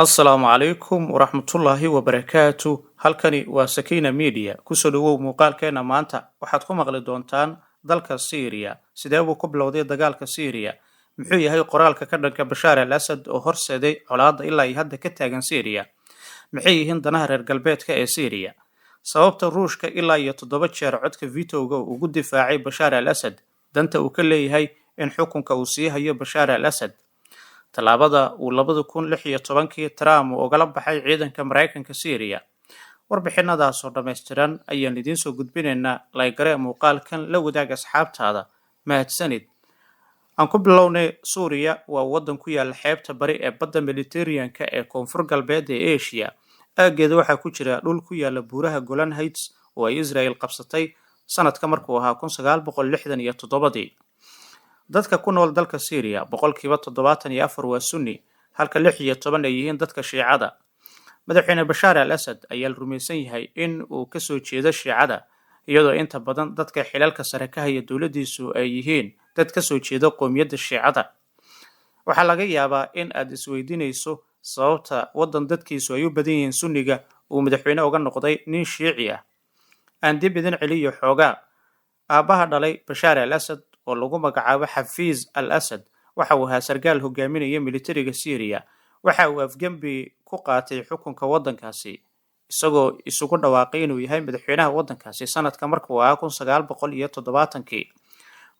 Asalaamu calaykum waraxmatullaahi wabarakaatu. Halkani waa Sakina Media. Kusoo dhawow muuqaalkeena maanta. Waxaad ku maqli doontaan dalka Syria. Sidee buu ku bilowday dagaalka Syria? Muxuu yahay qoraalka ka dhanka Bashar al-Assad oo horseeday colaadda ilaa ay hadda ka taagan Syria? Maxay yihiin danaha reer galbeedka ee Syria? Sababta Ruushka ilaa iyo 7 jeer codka veto-ga ugu difaacay Bashar al-Assad, danta uu ka leeyahay in xukunka uu sii hayo Bashar al-Assad. Talaabada uu 2016 Trump ugala baxay ciidanka Mareykanka Syria. Warbixinadaas oo dhameystiran ayaan idiin soo gudbinaynaa laygare muuqaalkan la wadaag asxaabtaada. Mahadsanid. Aan ku bilownay Suuriya waa wadan ku yaal xeebta bari ee badda Mediterranean-ka ee koonfur galbeed ee Asia. Aageeda waxaa ku jira dhul ku yaala buuraha Golan Heights oo ay Israel qabsatay sanadka markuu ahaa 1967. Dadka ku nool dalka Syria boqolkiiba 74 waa Sunni, halka 16 ay yihiin dadka Shiicada. Madaxweyne Bashar al-Assad ayaa rumaysan yahay in uu ka soo jeedo Shiicada, iyadoo inta badan dadka xilalka sare ka haya dowladiisu ay yihiin dad ka soo jeeda qoomiyadda Shiicada. Waxaa laga yaabaa in aad isweydiinayso sababta wadan dadkiisu ay u badan yihiin Sunniga uu madaxweyne uga noqday nin Shiici ah. Aan dib idin celiyo xoogaa. Aabaha dhalay Bashar al-Assad oo lagu magacaabo Xafiis al-Assad waxa uu ahaa sargaal hogaaminaya militariga Syria. Waxa uu afgembi ku qaatay xukunka wadankaasi isagoo isugu dhawaaqay inuu yahay madaxweynaha wadankaasi sanadka markuu ahaa 1970.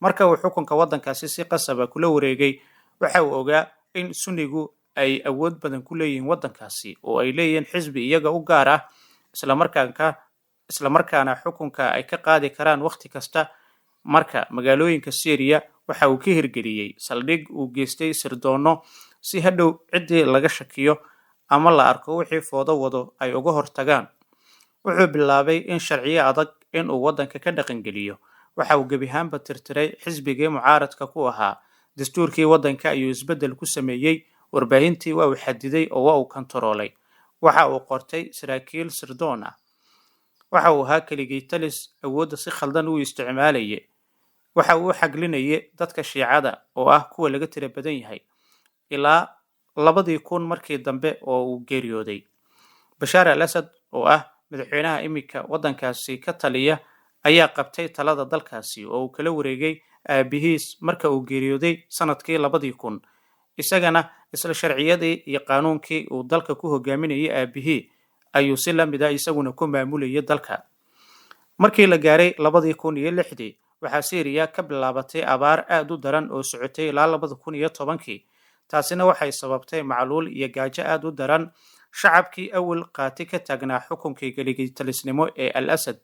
Marka uu xukunka wadankaasi si qasab ah kula wareegay, waxa uu ogaa in Sunnigu ay awood badan ku leeyihiin wadankaasi oo ay leeyihiin xisbi iyaga u gaar ah, isla markaana xukunka ay ka qaadi karaan waqti kasta. Marka magaalooyinka Syria waxa uu ka hirgeliyay saldhig uu geystay sirdoono si hadhow cidii laga shakiyo ama la arko wixii foodo wado ay uga hortagaan. Wuxuu bilaabay in sharciyo adag in uu wadanka ka dhaqan geliyo. Waxa uu gebi ahaanba tirtiray xisbigii mucaaradka ku ahaa. Dastuurkii wadanka ayuu isbedel ku sameeyay, warbaahintii waa uu xadiday oo waa uu kontaroolay. Waxa uu qortay saraakiil sirdoon ah. Waxa uu ahaa keligii talis awoodda si khaldan u isticmaalayay. Waxa uu xaglinayay dadka Shiicada oo ah kuwa laga tira badan yahay ilaa 2000 markii dambe oo uu geeriyooday. Bashar al-Assad oo ah madaxweynaha imika wadankaasi ka taliya ayaa qabtay talada dalkaasi oo uu kala wareegay aabihiis marka uu geeriyooday sanadkii 2000. Isagana isla sharciyadii iyo qaanuunkii uu dalka ku hogaaminayay aabihii ayuu si la mid ah isaguna ku maamulayay dalka. Markii la gaaray 2006 waxaa Syria ka bilaabatay abaar aad u daran oo socotay ilaa 2010. Taasina waxay sababtay macluul iyo gaajo aad u daran. Shacabkii awal qaati ka taagnaa xukunkii keligii talisnimo ee al-Assad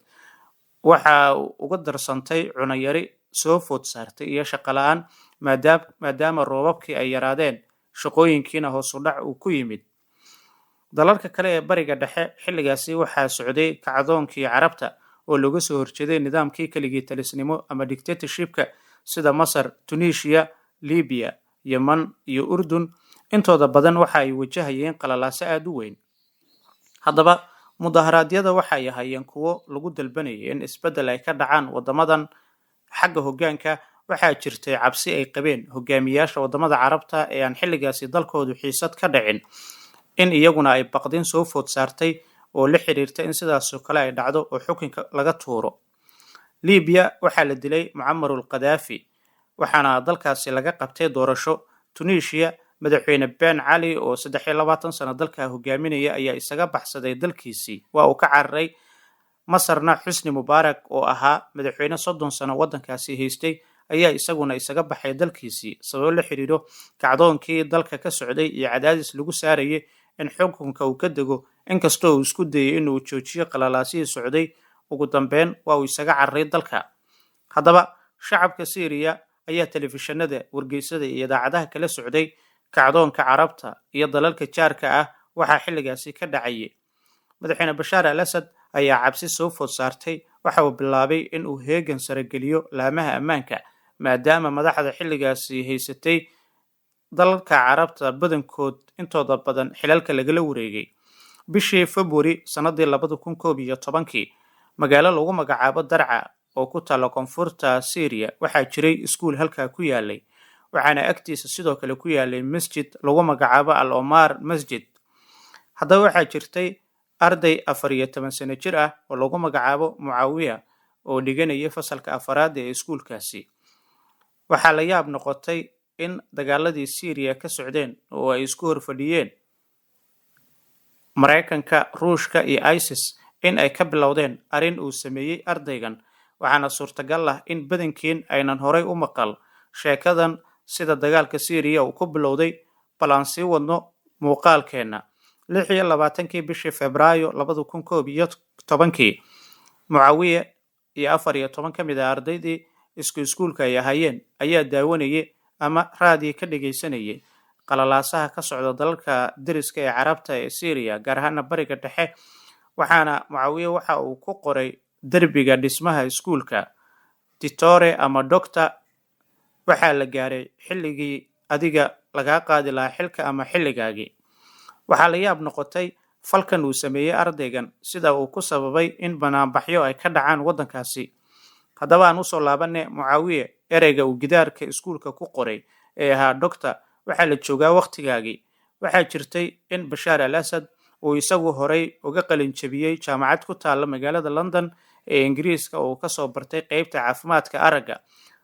waxa uga darsantay cunayari soo food saartay iyo shaqo la'aan maadaama roobabkii ay yaraadeen, shaqooyinkiina hoos u dhac uu ku yimid. Dalalka kale ee bariga dhexe xilligaasi waxaa socday kacdoonkii Carabta oo laga soo horjeeday nidaamkii keligii talisnimo ama dictatorship-ka sida Masar, Tunisia, Libya, Yemen iyo Urdun. Intooda badan waxa ay wajahayeen qalalaase aad u weyn. Haddaba mudaharaadyada waxa ay ahaayeen kuwo lagu dalbanayay in isbedel ay ka dhacaan wadamadan. Xagga hoggaanka waxaa jirtay cabsi ay qabeen hogaamiyaasha wadamada Carabta ee aan xilligaasi dalkoodu xiisad ka dhicin in iyaguna ay baqdin soo food saartay oo la xiriirta in sidaas oo kale ay dhacdo oo xukunka laga tuuro. Libya waxaa la dilay Muammar al-Qaddafi waxaana dalkaasi laga qabtay doorasho. Tunisia madaxweyne Ben Ali oo 23 sano dalka hogaaminaya ayaa isaga baxsaday dalkiisii, waa uu ka cararay. Masarna Xusni Mubarak oo ahaa madaxweyne 30 sano wadankaasi haystay ayaa isaguna isaga baxay dalkiisii sabab la xiriiro kacdoonkii dalka ka socday iyo cadaadis lagu saarayay in xukunka uu ka dego. Inkastoo uu isku dayay inuu joojiyo qalalaasihii socday, ugu dambeyn waa uu isaga cararay dalka. Haddaba shacabka Syria ayaa telefishinada, wargeysada iyo idaacadaha kala socday kacdoonka Carabta iyo dalalka jaarka ah waxaa xilligaasi ka dhacayay. Madaxweyne Bashar al-Assad ayaa cabsi soo food saartay. Waxa uu bilaabay in uu heegan sare geliyo laamaha ammaanka maadaama madaxda xilligaasi haysatay dalalka Carabta badankood intooda badan xilalka lagala wareegay. Bishii February sanadii 2011 magaalo lagu magacaabo Darca oo ku taala koonfurta Syria waxaa jiray iskuul halkaa ku yaalay. waxaana agtiisa sidoo kale ku yaalay masjid lagu magacaabo Al Omar Masjid. haddaba waxaa jirtay arday 14 sano jir ah oo lagu magacaabo Mucaawiya oo dhiganaya fasalka afaraad ee iskuulkaasi. waxaa la yaab noqotay in dagaaladii Syria ka socdeen oo ay isku horfadhiyeen Mareykanka, Ruushka iyo ISIS in ay ka bilowdeen arrin uu sameeyey ardaygan, waxaana suurtagal ah in badankiin aynan horay u maqal sheekadan sida dagaalka Syria uu ku bilowday. bal aan sii wadno muuqaalkeena. 26 bishii Febraayo 2011 Mucaawiya iyo 14 ka mid ah ardaydii iskuulka ay ahaayeen ayaa daawanayay ama raadi ka dhageysanayay qalalaasaha ka socda dalalka deriska ee Carabta ee Syria, gaar ahaan bariga dhexe. waxaana Mucaawiya waxa uu ku qoray derbiga dhismaha iskuulka, Titore ama Doctor, waxaa la gaaray xilligii adiga laga qaadi lahaa xilka ama xilligaagii. waxaa la yaab noqotay falkan uu sameeyey ardaygan sida uu ku sababay in banaanbaxyo ay ka dhacaan waddankaasi. haddaba aan usoo laabanay Mucaawiya, ereyga uu gidaarka iskuulka ku qoray ee ahaa Doctor, waxaa la joogaa waqtigaagii. waxaa jirtay in Bashaar al-Assad uu isagu horay uga qalin jabiyey jaamacad ku taalla magaalada London ee Ingiriiska oo ka soo bartay qaybta caafimaadka aragga,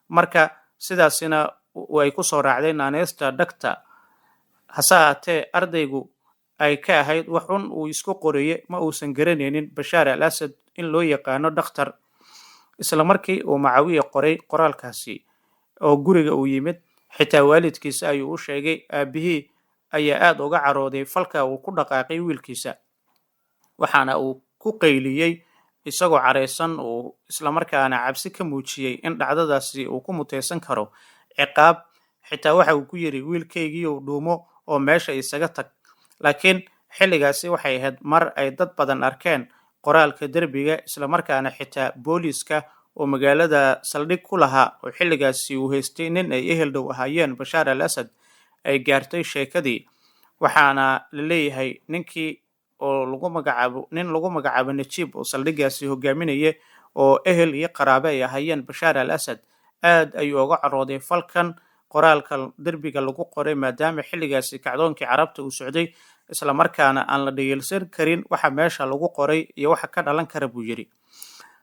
marka sidaasina ay ku soo raacday naaneysta Doctor. hase ahaatee ardaygu ay ka ahayd wax xun uu isku qoriyey, ma uusan garanaynin Bashaar al-Assad in loo yaqaano dhakhtar. isla markii uu Mucaawiya qoray qoraalkaasi oo guriga uu yimid, xitaa waalidkiisa ayuu u sheegay. aabihii ayaa aad uga carooday falka uu ku dhaqaaqay wiilkiisa, waxaana uu ku qayliyey isagoo careysan uu isla markaana cabsi ka muujiyey in dhacdadaasi uu ku muteysan karo ciqaab. xitaa waxa uu ku yiri, wiilkaygii uu dhuumo oo meesha isaga tag. laakiin xilligaasi waxay ahayd mar ay dad badan arkeen qoraalka derbiga, isla markaana xitaa booliiska oo magaalada saldhig ku lahaa oo xilligaasi uu haystay nin ay ehel dhow ahaayeen Bashaar al-Assad ay gaartay sheekadii. waxaana la leeyahay ninkii oo lagu magacaabo Najiib oo saldhigaasi hogaaminaya oo ehel iyo qaraabe ay ahaayeen Bashaar al-Assad, aad ayuu uga carooday falkan qoraalka derbiga lagu qoray, maadaama xilligaasi kacdoonkii Carabta uu socday, isla markaana aan la dhageysan karin waxa meesha lagu qoray iyo waxa ka dhalan kara buu yiri.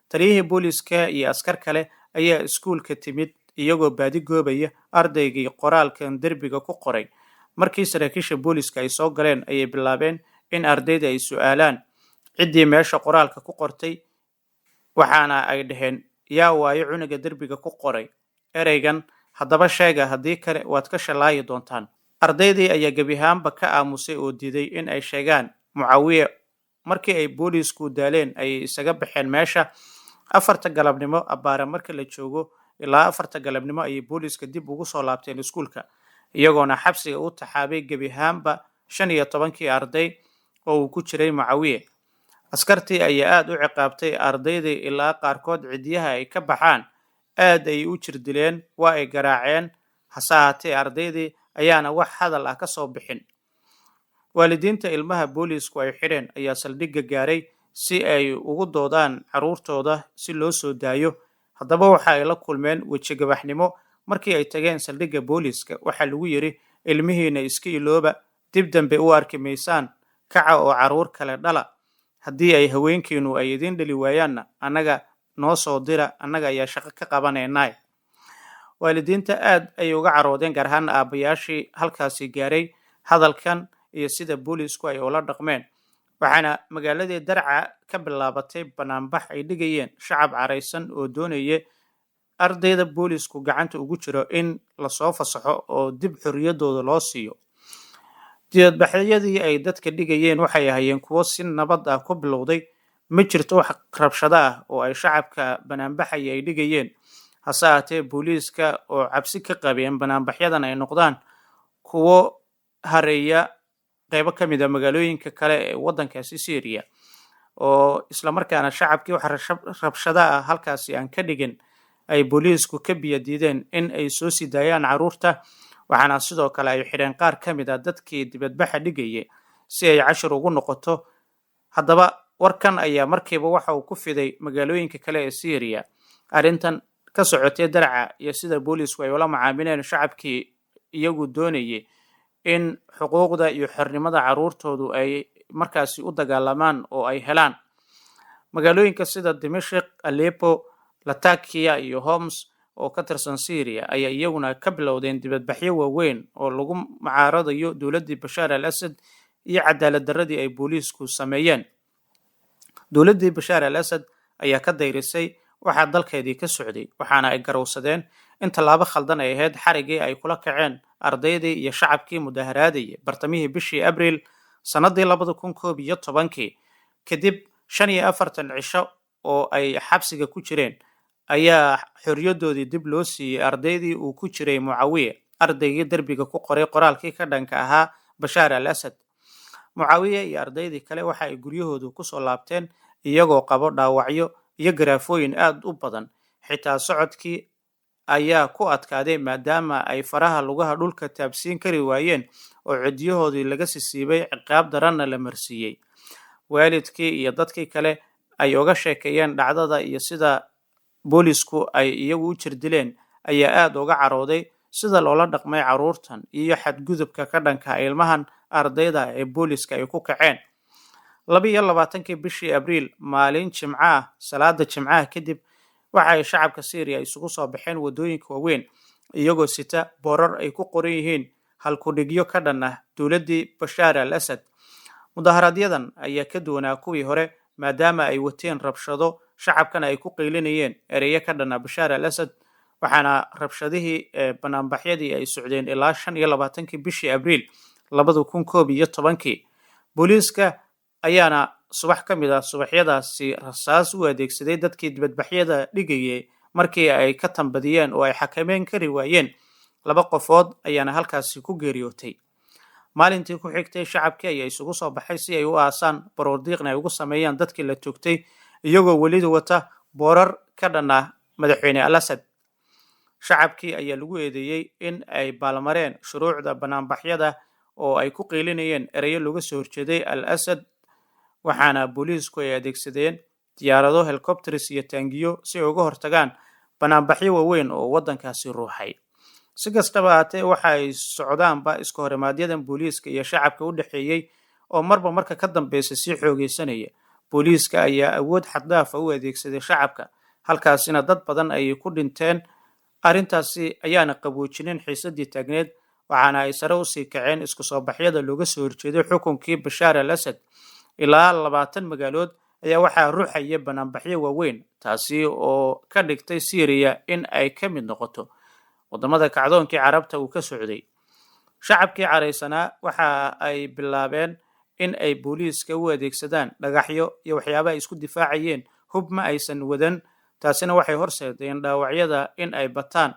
taliyihii booliiska iyo askar kale ayaa iskuulka timid iyagoo baadi goobaya ardaygii qoraalkan derbiga ku qoray. markii saraakiisha booliiska ay soo galeen ayay bilaabeen in ardayda ay su'aalaan ciddii meesha qoraalka ku qortay, waxaana ay dhaheen, yaa waayo cunuga derbiga ku qoray ereygan, haddaba sheega, haddii kale waad ka shalaayi doontaan. ardaydii ayaa gebi ahaanba ka aamusay oo diiday in ay sheegaan Mucaawiya. markii ay booliisku daaleen ayay isaga baxeen meesha. 4 galabnimo abbaare marka la joogo ilaa 4 galabnimo ayay booliiska dib ugu soo laabteen iskuulka, iyagoona xabsiga u taxaabay gebi ahaanba 15 arday oo uu ku jiray Mucaawiya. askartii ayaa aad u ciqaabtay ardaydii ilaa qaarkood cidiyaha ay ka baxaan, aad ay u jirdileen, waa ay garaaceen. hase ahaatee ardaydii ayaana wax hadal ah ka soo bixin. waalidiinta ilmaha booliisku ay xidheen ayaa saldhigga gaaray si ay ugu doodaan carruurtooda si loo soo daayo. haddaba waxa ay la kulmeen wejigabaxnimo markii ay tageen saldhigga booliiska. waxaa lagu yiri, ilmihiina iska ilooba, dib dambe u arki maysaan, kaca oo carruur kale dhala. haddii ay haweenkiinu ay idin dhali waayaanna annaga noo soo dira, annaga ayaa shaqo ka qabanaynaa. waalidiinta aad ay uga caroodeen, gaar ahaan aabbayaashii halkaasi gaaray hadalkan iyo sida booliisku ay ula dhaqmeen. waxaana magaaladii Darca ka bilaabatay banaanbax ay dhigayeen shacab careysan oo doonaya ardayda booliisku gacanta ugu jiro in lasoo fasaxo oo dib xorriyadooda loo siiyo. dibadbaxyadii ay dadka dhigayeen waxay ahaayeen kuwo si nabad ah ku bilowday, ma jirto wax rabshado ah oo ay shacabka banaanbaxaya ay dhigayeen. hase ahaatee booliiska oo cabsi ka qabeen banaanbaxyadan ay noqdaan kuwo hareeya qaybo ka mid ah magaalooyinka kale ee waddankaasi Syria, oo isla markaana shacabkii wax rabshado ah halkaasi aan ka dhigin ay booliisku ka biyadiideen in ay soo sii daayaan carruurta. waxaana sidoo kale ay xidheen qaar ka mid ah dadkii dibadbaxa dhigayay si ay cashir ugu noqoto. haddaba warkan ayaa markiiba waxa uu ku fiday magaalooyinka kale ee Syria. arrintan ka socotay Darca iyo sida booliisku ay ula macaamileen shacabkii iyagu doonayay in xuquuqda iyo xornimada carruurtoodu ay markaasi u dagaalamaan oo ay helaan. Magaalooyinka sida Dimashq, Aleppo, Latakia iyo Homs oo ka tirsan Syria ayaa iyaguna ka bilowdeen dibadbaxyo waaweyn oo lagu mucaaradayo dowladdii Bashar al-Assad iyo cadaalad darradii ay booliisku sameeyeen. Dowladdii Bashar al-Assad ayaa ka dayrisay waxaa dalkeedii ka socday, waxaana ay garowsadeen in tallaabo khaldan ay ahayd xarigii ay kula kaceen ardaydii iyo shacabkii mudaharaadayay bartamihii bishii Abriil sanadii 2011 kadib 45 cisho oo ay xabsiga ku jireen ayaa xorriyadoodii dib loo siiyey ardaydii uu ku jiray Mucaawiye, ardaygii derbiga ku qoray qoraalkii ka dhanka ahaa Bashar al-Assad. Mucaawiye iyo ardaydii kale waxa ay guryahoodu ku soo laabteen iyagoo qabo dhaawacyo iyo garaafooyin aad u badan. Xitaa socodkii ayaa ku adkaaday maadaama ay faraha lugaha dhulka taabsiin kari waayeen oo cidyahoodii laga sisiibay, ciqaab daranna la marsiiyey. Waalidkii iyo dadkii kale ay uga sheekeeyeen dhacdada iyo sida boolisku ay iyagu u jirdileen ayaa aad uga carooday sida loola dhaqmay carruurtan iyo xadgudubka ka dhanka ilmahan ardayda ee booliska ay ku kaceen. 22 bishii Abriil, maalin Jimco ah, salaada Jimcaha kadib, waxa ay shacabka Syria isugu soo baxeen wadooyinka waaweyn iyagoo sita boorar ay ku qoran yihiin halkudhigyo ka dhan ah dowladdii Bashar al-Assad. Mudaharaadyaddan ayaa ka duwanaa kuwii hore maadaama ay wateen rabshado, shacabkana ay ku qaylinayeen ereyo ka dhan ah Bashar al-Assad, waxaana rabshadihii banaanbaxyadii ay socdeen ilaa 25 bishii Abriil 2011. Booliiska ayaana subax ka mid ah subaxyadaasi rasaas u adeegsaday dadkii dibadbaxyada dhigayay markii ay ka tambadiyeen oo ay xakameyn kari waayeen. 2 qofood ayaana halkaasi ku geeriyootay. Maalintii ku xigtay, shacabkii ayaa isugu soo baxay si ay u aasaan baroordiiqna ay ugu sameeyaan dadkii la toogtay iyagoo weli wata boorar ka dhan ah madaxweyne al-Assad. Shacabkii ayaa lagu eedeeyey in ay baalmareen shuruucda banaanbaxyada oo ay ku qaylinayeen ereyo looga soo horjeeday al-Assad, waxaana booliisku ay adeegsadeen diyaarado, helicopters iyo taangiyo si ay uga hortagaan banaanbaxyo waaweyn oo waddankaasi ruuxay. Si kastaba haatee, waxa ay socdaanba isku horimaadyada booliiska iyo shacabka u dhaxeeyay oo marba marka ka dambaysa sii xoogeysanaya. Booliiska ayaa awood xad dhaaf ah u adeegsaday shacabka, halkaasina dad badan ay ku dhinteen. Arrintaasi ayaana qaboojinin xiisadii taagneed, waxaana ay sare u sii kaceen isku soo baxyada looga soo horjeeday xukunkii Bashar al-Assad. Ilaa 20 magaalood ayaa waxaa ruuxaya banaanbaxyo waaweyn, taasi oo ka dhigtay Syria in ay ka mid noqoto wadamada kacdoonkii carabta uu ka socday. Shacabkii careysanaa waxa ay bilaabeen in ay booliiska u adeegsadaan dhagaxyo iyo waxyaabo ay isku difaacayeen. Hub ma aysan wadan, taasina waxay horseedeen dhaawacyada in ay bataan.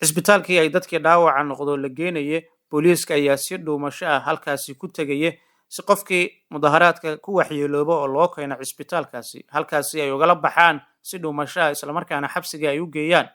Cisbitaalkii ay dadkii dhaawaca noqdo la geenayay, booliiska ayaa si dhuumasho ah halkaasi ku tegayay si qofkii mudaharaadka ku waxyeelooba oo loo keeno cisbitaalkaasi halkaasi ay ugala baxaan si dhuumasho ah, isla markaana xabsiga ay u geeyaan.